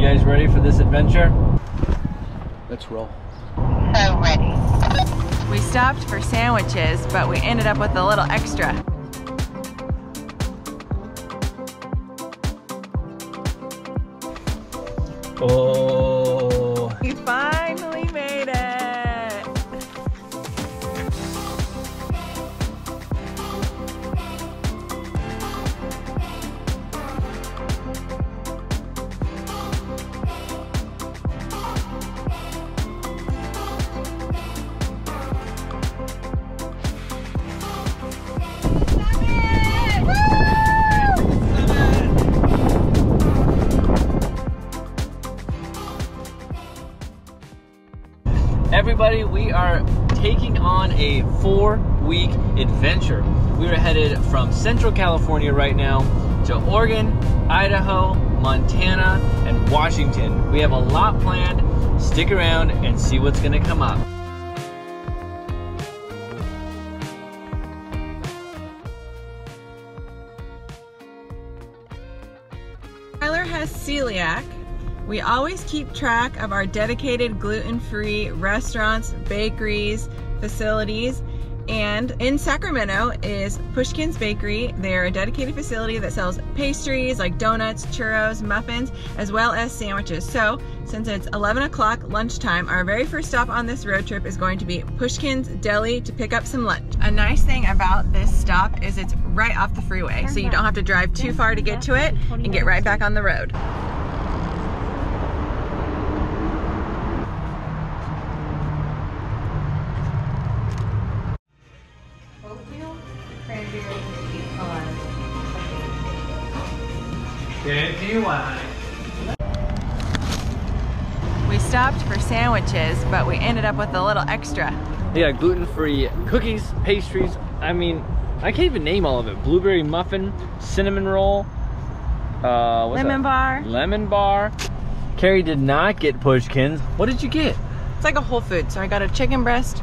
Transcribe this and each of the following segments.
guys ready for this adventure? Let's roll. So ready. We stopped for sandwiches, but we ended up with a little extra. Oh. We finally made it. Everybody, we are taking on a 4-week adventure. We are headed from Central California right now to Oregon, Idaho, Montana, and Washington. We have a lot planned. Stick around and see what's gonna come up. Tyler has celiac. We always keep track of our dedicated gluten-free restaurants, bakeries, facilities, and in Sacramento is Pushkin's Bakery. They're a dedicated facility that sells pastries like donuts, churros, muffins, as well as sandwiches. So, since it's 11 o'clock lunchtime, our very first stop on this road trip is going to be Pushkin's Deli to pick up some lunch. A nice thing about this stop is it's right off the freeway, so you don't have to drive too far to get to it and get right back on the road. We stopped for sandwiches, but we ended up with a little extra. They got gluten-free cookies, pastries. I mean, I can't even name all of it. Blueberry muffin, cinnamon roll, Lemon bar. Lemon bar. Kari did not get Pushkins. What did you get? It's like a whole food. So I got a chicken breast,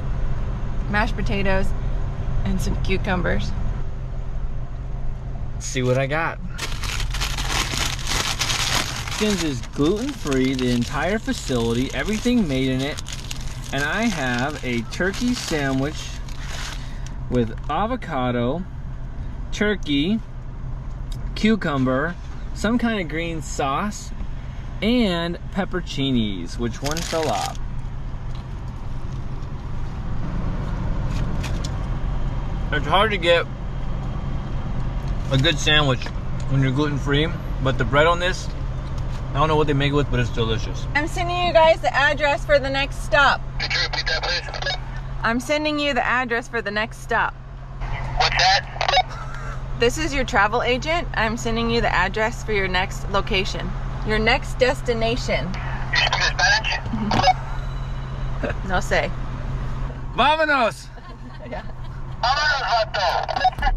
mashed potatoes, and some cucumbers. Let's see what I got. Pushkins is gluten-free, the entire facility, everything made in it. And I have a turkey sandwich with avocado, turkey, cucumber, some kind of green sauce, and pepperoncinis. Which one fell off? It's hard to get a good sandwich when you're gluten-free, but the bread on this, I don't know what they make it with, but it's delicious. I'm sending you guys the address for the next stop. Could you repeat that, please? I'm sending you the address for the next stop. What's that? This is your travel agent. I'm sending you the address for your next location. Your next destination. You speak Spanish? No sé. Vámonos! Yeah. Vámonos, vato.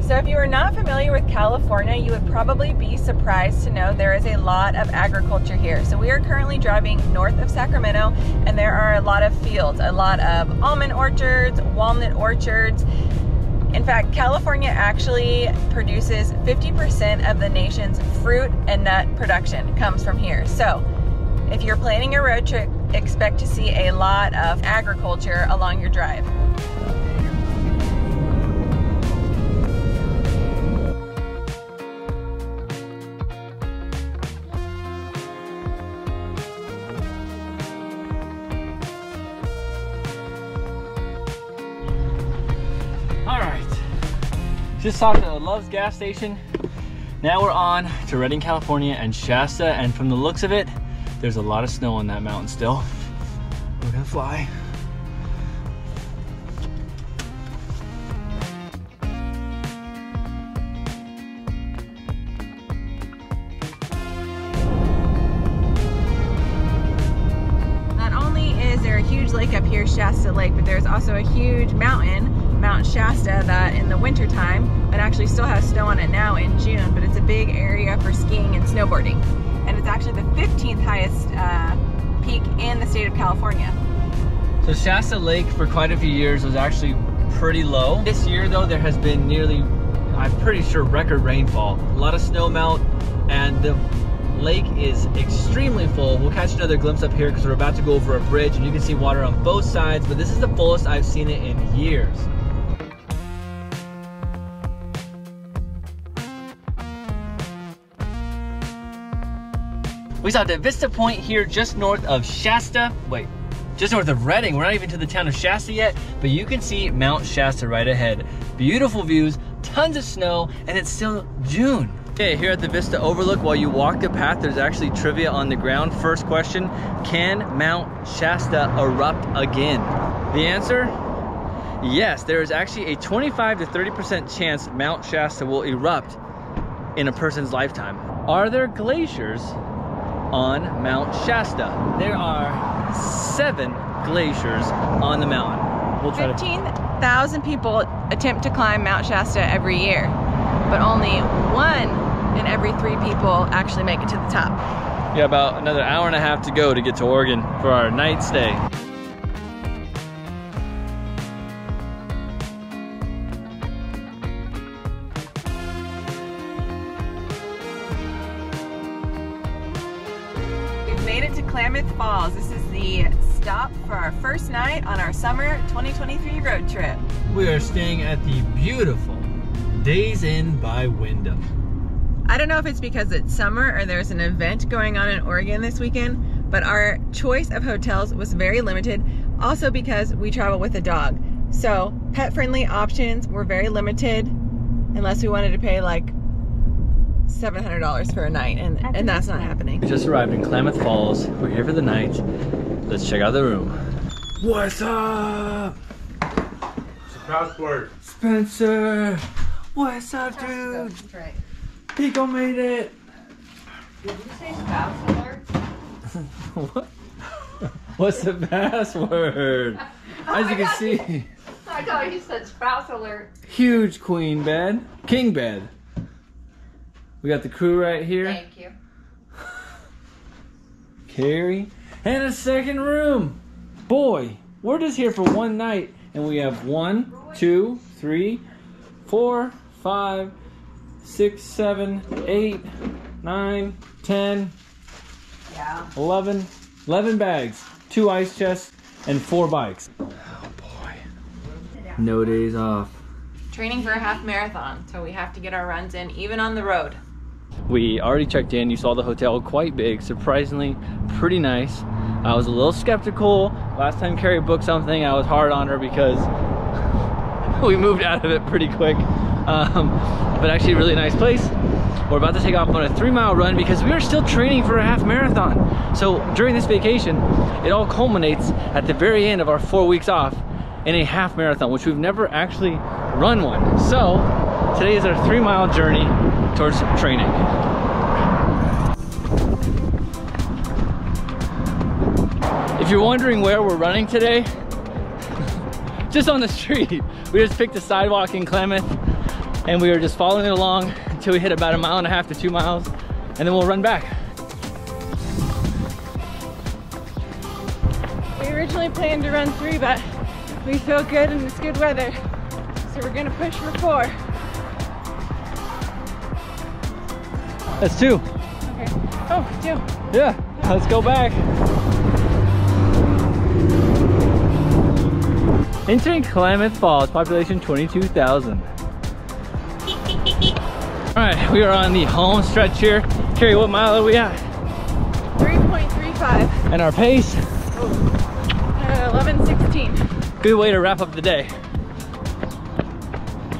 So if you are not familiar with California, you would probably be surprised to know there is a lot of agriculture here. So we are currently driving north of Sacramento, and there are a lot of fields, a lot of almond orchards, walnut orchards. In fact, California actually produces 50% of the nation's fruit and nut production comes from here. So if you're planning a road trip, expect to see a lot of agriculture along your drive. Just stopped at the Love's gas station. Now we're on to Redding, California and Shasta, and from the looks of it, there's a lot of snow on that mountain still. We're gonna fly. Not only is there a huge lake up here, Shasta Lake, but there's also a huge mountain, Mount Shasta, that in the winter time, it actually still has snow on it now in June, but it's a big area for skiing and snowboarding. And it's actually the 15th highest peak in the state of California. So Shasta Lake for quite a few years was actually pretty low. This year though, there has been nearly I'm pretty sure, record rainfall. A lot of snow melt, and the lake is extremely full. We'll catch another glimpse up here because we're about to go over a bridge and you can see water on both sides, but this is the fullest I've seen it in years. We stopped at Vista Point here just north of Shasta. Wait, just north of Redding. We're not even to the town of Shasta yet, but you can see Mount Shasta right ahead. Beautiful views, tons of snow, and it's still June. Okay, here at the Vista Overlook, while you walk the path, there's actually trivia on the ground. First question, can Mount Shasta erupt again? The answer, yes. There is actually a 25 to 30% chance Mount Shasta will erupt in a person's lifetime. Are there glaciers on Mount Shasta? There are 7 glaciers on the mountain. We'll try 15,000 people attempt to climb Mount Shasta every year, but only 1 in every 3 people actually make it to the top. Yeah, about another hour and a half to go to get to Oregon for our night stay. We've made it to Klamath Falls. This is the stop for our first night on our summer 2023 road trip. We are staying at the beautiful Days Inn by Wyndham. I don't know if it's because it's summer or there's an event going on in Oregon this weekend, but our choice of hotels was very limited. Also because we travel with a dog. So pet-friendly options were very limited unless we wanted to pay like $700 for a night, and that's not happening. We just arrived in Klamath Falls. We're here for the night. Let's check out the room. What's up? It's a password. Spencer! What's up, dude? That's right. Pico made it! Did you say spouse alert? What? What's the password? As you can see, I thought you said spouse alert. huge queen bed, king bed. We got the crew right here. Thank you. Kari, and a second room. Boy, we're just here for one night, and we have 1, 2, 3, 4, 5, 6, 7, 8, 9, 10, Yeah. 11 bags, 2 ice chests, and 4 bikes. Oh boy. No days off. Training for a half marathon, so we have to get our runs in even on the road. We already checked in. You saw the hotel, quite big, surprisingly pretty nice. I was a little skeptical. Last time Kari booked something, I was hard on her because we moved out of it pretty quick. But actually a really nice place. We're about to take off on a 3-mile run because we are still training for a half marathon. So during this vacation, it all culminates at the very end of our 4 weeks off in a half marathon, which we've never actually run one. So today is our 3-mile journey towards training. If you're wondering where we're running today, just on the street. We just picked a sidewalk in Klamath and we were just following it along until we hit about 1.5 miles to 2 miles, and then we'll run back. We originally planned to run 3, but we feel good and it's good weather, so we're gonna push for 4. That's 2. Okay. Oh, 2. Yeah, let's go back. Entering Klamath Falls, population 22,000. All right, we are on the home stretch here. Kari, what mile are we at? 3.35. And our pace? 11:16. Good way to wrap up the day.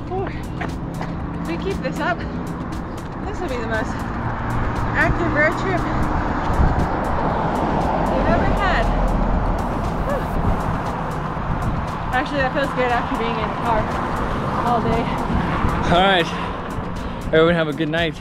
4. If we keep this up, this will be the most active road trip we've ever had. Whew. Actually, that feels good after being in the car all day. All right, everyone have a good night.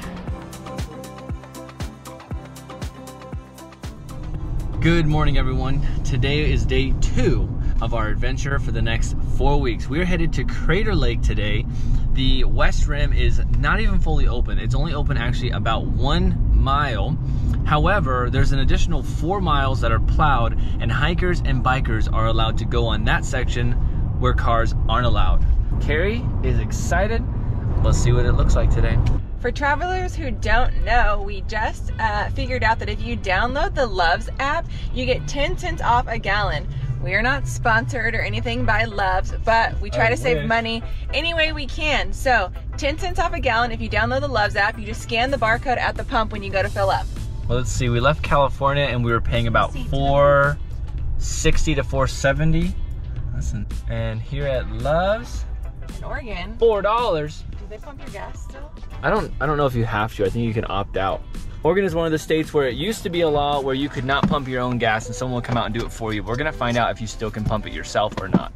Good morning, everyone. Today is day 2 of our adventure for the next 4 weeks. We're headed to Crater Lake today. The West Rim is not even fully open. It's only open actually about 1 mile. However, there's an additional 4 miles that are plowed, and hikers and bikers are allowed to go on that section where cars aren't allowed. Kari is excited. let's see what it looks like today. For travelers who don't know, we just figured out that if you download the Loves app, you get 10 cents off a gallon. We are not sponsored or anything by Loves, but we try to save money any way we can. So 10 cents off a gallon if you download the Loves app. You just scan the barcode at the pump when you go to fill up. Well, let's see. We left California and we were paying about $4.60 to $4.70. Listen, and here at Loves, In Oregon, $4. do they pump your gas still? I don't know if you have to. I think you can opt out. Oregon is one of the states where it used to be a law where you could not pump your own gas and someone will come out and do it for you. We're gonna find out if you still can pump it yourself or not.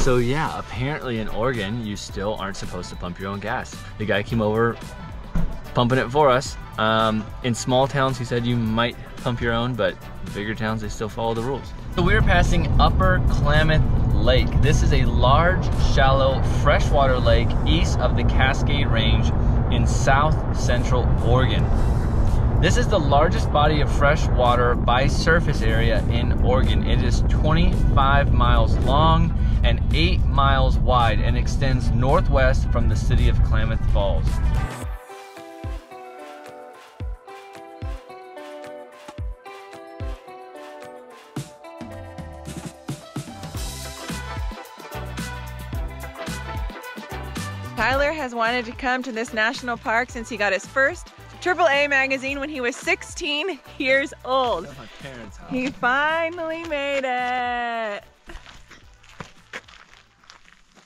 So yeah, apparently in Oregon, you still aren't supposed to pump your own gas. The guy came over pumping it for us. In small towns, he said you might pump your own, but bigger towns, they still follow the rules. So we're passing Upper Klamath Lake. This is a large, shallow, freshwater lake east of the Cascade Range in south central Oregon. This is the largest body of fresh water by surface area in Oregon. It is 25 miles long and 8 miles wide and extends northwest from the city of Klamath Falls. Tyler has wanted to come to this national park since he got his first AAA magazine when he was 16 years old. At my parents' house. He finally made it.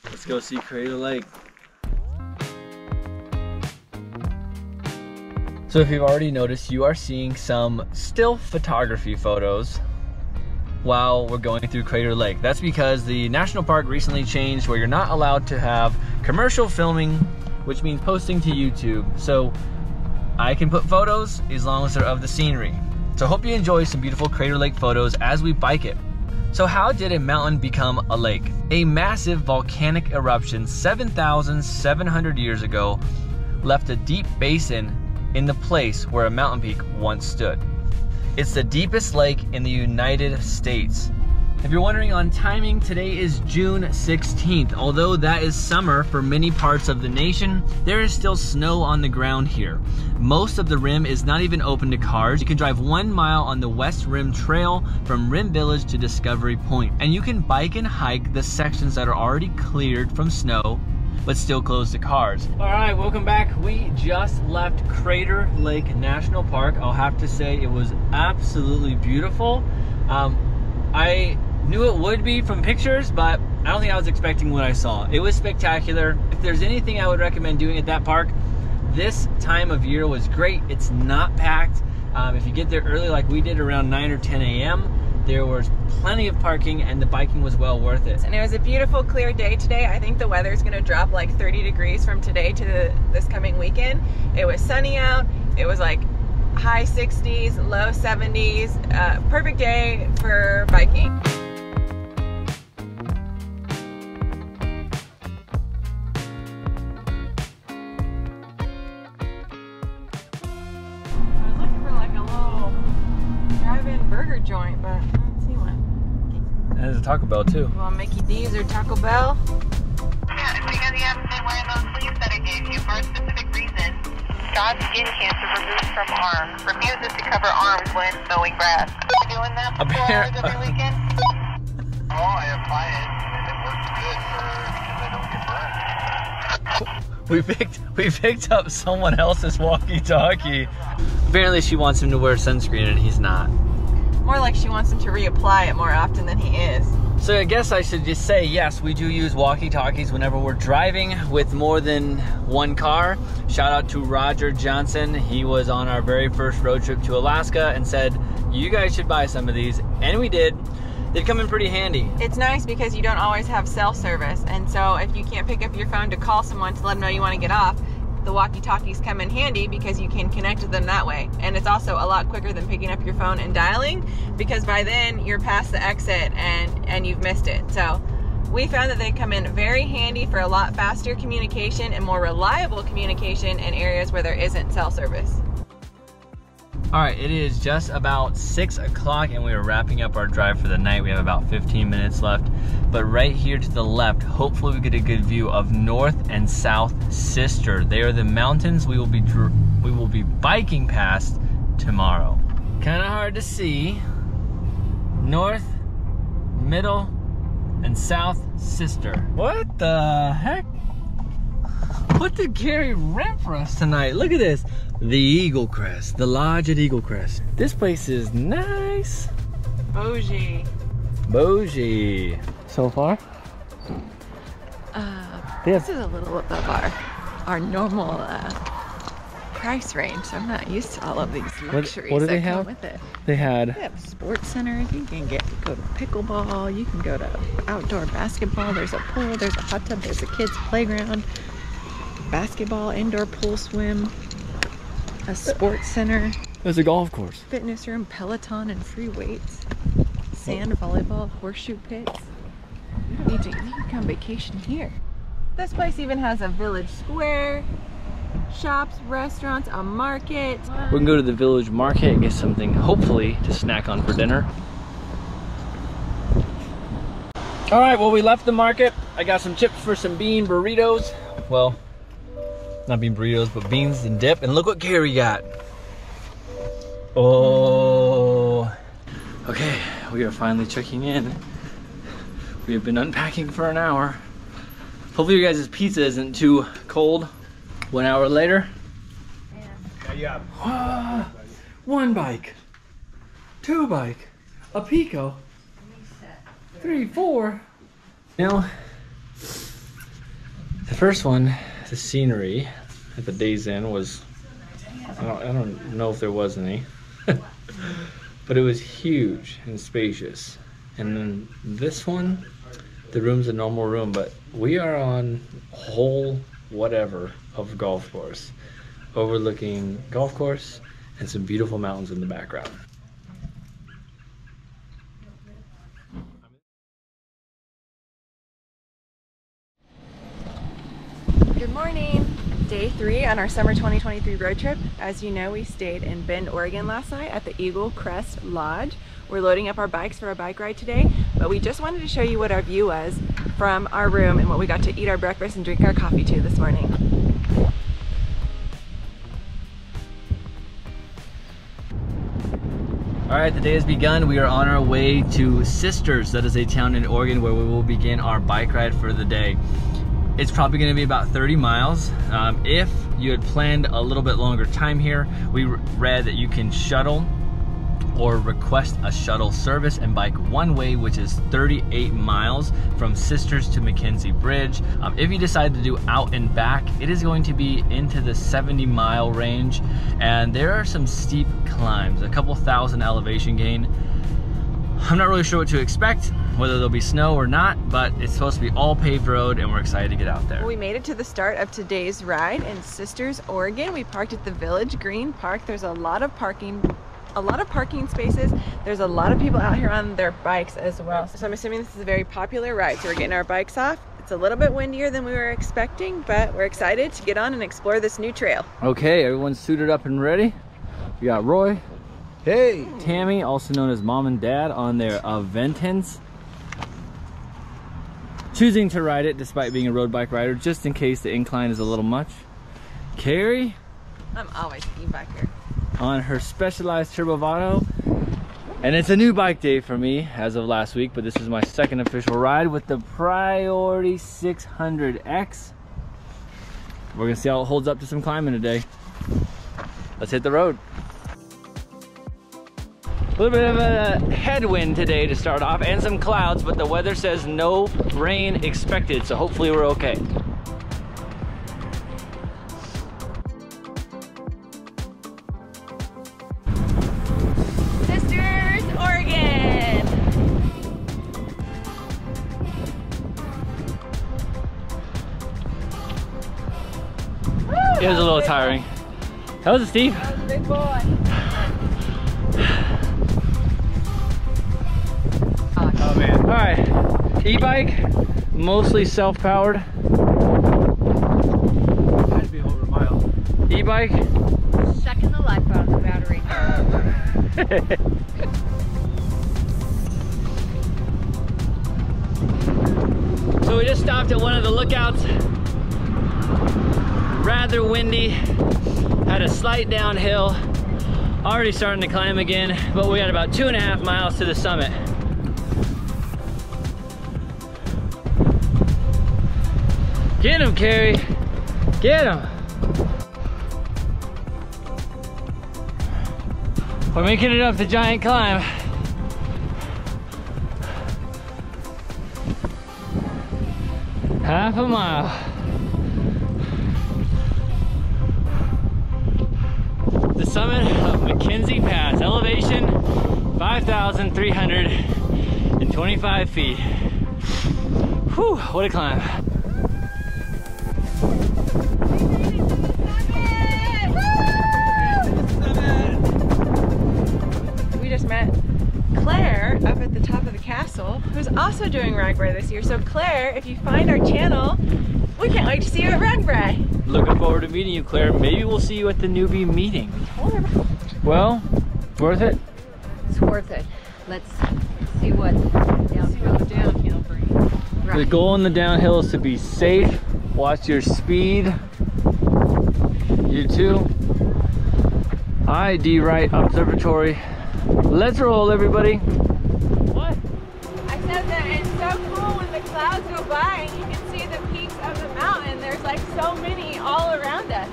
Let's go see Crater Lake. So if you've already noticed, you are seeing some still photography photos while we're going through Crater Lake. That's because the national park recently changed where you're not allowed to have commercial filming, which means posting to YouTube. So I can put photos as long as they're of the scenery. So I hope you enjoy some beautiful Crater Lake photos as we bike it. So how did a mountain become a lake? A massive volcanic eruption 7,700 years ago left a deep basin in the place where a mountain peak once stood. It's the deepest lake in the United States. If you're wondering on timing, today is June 16th. Although that is summer for many parts of the nation, there is still snow on the ground here. Most of the rim is not even open to cars. You can drive 1 mile on the West Rim Trail from Rim Village to Discovery Point. And you can bike and hike the sections that are already cleared from snow, but still closed to cars. All right, welcome back. We just left Crater Lake National Park. I'll have to say it was absolutely beautiful. I knew it would be from pictures, but I don't think I was expecting what I saw. It was spectacular. If there's anything I would recommend doing at that park, this time of year was great. It's not packed. If you get there early like we did around 9 or 10 a.m., there was plenty of parking and the biking was well worth it. And it was a beautiful, clear day today. I think the weather is gonna drop like 30 degrees from today to this coming weekend. It was sunny out. It was like high 60s, low 70s. Perfect day for biking. I was looking for like a little drive-in burger joint, but I don't see one. And there's a Taco Bell too. You want Mickey D's or Taco Bell? Yeah, if you have the absent wearing those sleeves that I gave you for a specific reason. Got skin cancer removed from arm. Refuses to cover arms when mowing grass. Are you doing that for 4 hours every weekend? Oh, I apply it, and it works good because I don't get burned. We picked up someone else's walkie-talkie. Apparently she wants him to wear sunscreen and he's not. More like she wants him to reapply it more often than he is. So I guess I should just say, yes, we do use walkie-talkies whenever we're driving with more than one car. Shout out to Roger Johnson. He was on our very first road trip to Alaska and said, you guys should buy some of these. And we did. They'd come in pretty handy. It's nice because you don't always have cell service. And so if you can't pick up your phone to call someone to let them know you want to get off, the walkie-talkies come in handy because you can connect with them that way. And it's also a lot quicker than picking up your phone and dialing, because by then you're past the exit and you've missed it. So we found that they come in very handy for a lot faster communication and more reliable communication in areas where there isn't cell service. All right, it is just about 6 o'clock and we are wrapping up our drive for the night. We have about 15 minutes left. But right here to the left, hopefully we get a good view of North and South Sister. They are the mountains we will be biking past tomorrow. Kind of hard to see. North, Middle, and South Sister. What the heck? What did Kari rent for us tonight? Look at this. The Eagle Crest, the lodge at Eagle Crest. This place is nice. Bougie. Bougie. So far? This is a little above our normal price range. So I'm not used to all of these luxuries what do that they come have? with it. They They have sports centers. You can go to pickleball. You can go to outdoor basketball. There's a pool. There's a hot tub. There's a kids playground. Basketball, indoor pool swim. A sports center. There's a golf course. Fitness room, Peloton and free weights. Sand volleyball, horseshoe pits. You can come vacation here. This place even has a village square. Shops, restaurants, a market. We can go to the village market and get something, hopefully, to snack on for dinner. All right, well, we left the market. I got some chips for some bean burritos. Well, not bean burritos, but beans and dip. And look what Kari got. Oh. Okay, we are finally checking in. We have been unpacking for an hour. Hopefully you guys' pizza isn't too cold. 1 hour later. Yeah. One bike, two bike, a Pico, 3, 4. Now, the first one, the scenery at the Days Inn was, I don't know if there was any, but it was huge and spacious. And then this one, the room's a normal room, but we are on whole whatever of golf course, overlooking golf course and some beautiful mountains in the background. Good morning. Day 3 on our summer 2023 road trip. As you know, we stayed in Bend, Oregon last night at the Eagle Crest Lodge. We're loading up our bikes for a bike ride today, but we just wanted to show you what our view was from our room and what we got to eat our breakfast and drink our coffee to this morning. All right, the day has begun. We are on our way to Sisters. That is a town in Oregon where we will begin our bike ride for the day. It's probably gonna be about 30 miles. If you had planned a little bit longer time here, we read that you can shuttle or request a shuttle service and bike one way, which is 38 miles from Sisters to McKenzie Bridge. If you decide to do out and back, it is going to be into the 70-mile range, and there are some steep climbs, a couple thousand elevation gain. I'm not really sure what to expect, whether there'll be snow or not, but it's supposed to be all paved road and we're excited to get out there. We made it to the start of today's ride in Sisters, Oregon. We parked at the Village Green Park. There's a lot of parking spaces. There's a lot of people out here on their bikes as well. So I'm assuming this is a very popular ride. So we're getting our bikes off. It's a little bit windier than we were expecting, but we're excited to get on and explore this new trail. Okay, everyone's suited up and ready. We got Roy, hey, Tammy, also known as Mom and Dad, on their Aventins, choosing to ride it despite being a road bike rider, just in case the incline is a little much. Kari, I'm always e-biker. On her Specialized Turbo Vado. And it's a new bike day for me as of last week, but this is my second official ride with the Priority 600X. We're gonna see how it holds up to some climbing today. Let's hit the road. A little bit of a headwind today to start off and some clouds, but the weather says no rain expected, so hopefully we're okay. It was a little tiring. How was it, Steve? That was a big boy. Oh man. Alright. E-bike, mostly self-powered. That'd be over a mile. E-bike? Sucking the life out of the battery. So we just stopped at one of the lookouts. Rather windy. Had a slight downhill. Already starting to climb again, but we got about 2.5 miles to the summit. Get him, Kari. Get him. We're making it up the giant climb. Half a mile. The summit of McKenzie Pass, elevation 5,325 feet. Whew, what a climb. We just met Claire up at the top of the castle, who's also doing Ragbrai this year. So Claire, if you find our channel, we can't wait to see you at Ragbrai. Looking forward to meeting you, Claire. Maybe we'll see you at the newbie meeting. Well, worth it? It's worth it. Let's see what the downhill brings. The goal in the downhill is to be safe, watch your speed. You too. ID right observatory. Let's roll, everybody. What? I said that it's so cool when the clouds go by and you can see the peaks of the mountain. There's like so many all around us.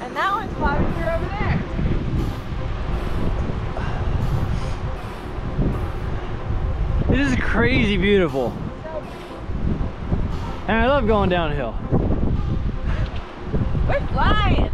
And that one's plowing through over there. This is crazy beautiful. And I love going downhill. We're flying.